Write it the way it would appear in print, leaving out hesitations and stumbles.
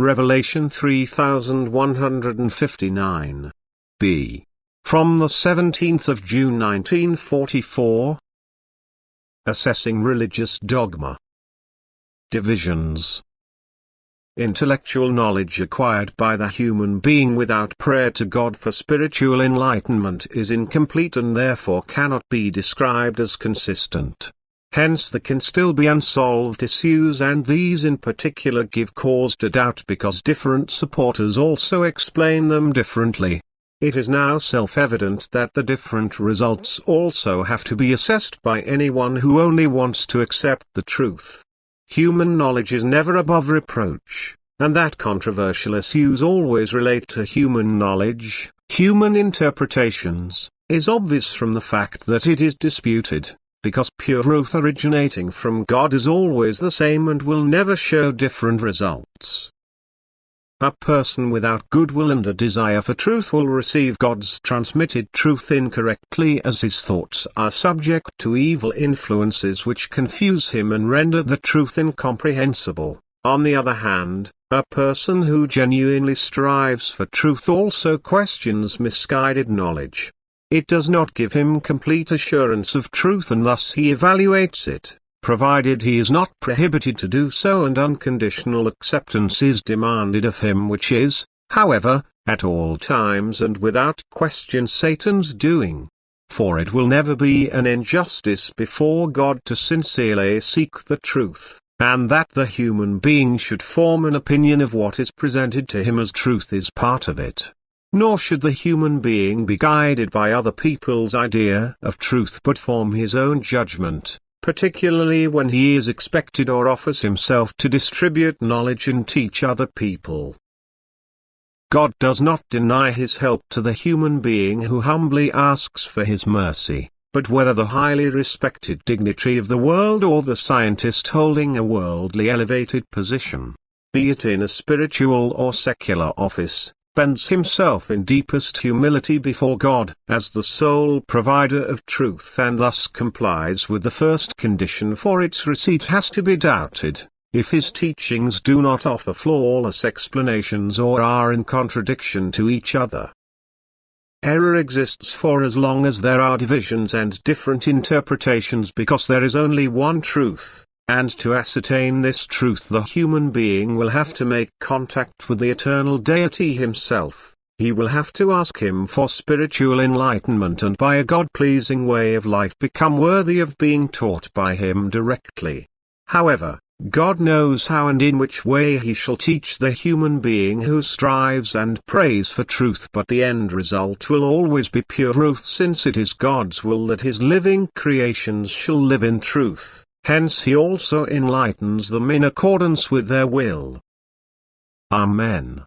Revelation 3159. B. From the 17th of June 1944. Assessing religious dogma. Divisions. Intellectual knowledge acquired by the human being without prayer to God for spiritual enlightenment is incomplete and therefore cannot be described as consistent. Hence there can still be unsolved issues, and these in particular give cause to doubt because different supporters also explain them differently. It is now self-evident that the different results also have to be assessed by anyone who only wants to accept the truth. Human knowledge is never above reproach, and that controversial issues always relate to human knowledge, human interpretations, is obvious from the fact that it is disputed, because pure truth originating from God is always the same and will never show different results. A person without goodwill and a desire for truth will receive God's transmitted truth incorrectly, as his thoughts are subject to evil influences which confuse him and render the truth incomprehensible. On the other hand, a person who genuinely strives for truth also questions misguided knowledge. It does not give him complete assurance of truth and thus he evaluates it, provided he is not prohibited to do so and unconditional acceptance is demanded of him, which is, however, at all times and without question Satan's doing. For it will never be an injustice before God to sincerely seek the truth, and that the human being should form an opinion of what is presented to him as truth is part of it. Nor should the human being be guided by other people's idea of truth but form his own judgment, particularly when he is expected or offers himself to distribute knowledge and teach other people. God does not deny his help to the human being who humbly asks for his mercy, but whether the highly respected dignitary of the world or the scientist holding a worldly elevated position, be it in a spiritual or secular office, bends himself in deepest humility before God as the sole provider of truth and thus complies with the first condition for its receipt has to be doubted, if his teachings do not offer flawless explanations or are in contradiction to each other. Error exists for as long as there are divisions and different interpretations because there is only one truth. And to ascertain this truth the human being will have to make contact with the eternal deity himself. He will have to ask him for spiritual enlightenment and by a God-pleasing way of life become worthy of being taught by him directly. However, God knows how and in which way he shall teach the human being who strives and prays for truth, but the end result will always be pure truth, since it is God's will that his living creations shall live in truth. Hence he also enlightens them in accordance with their will. Amen.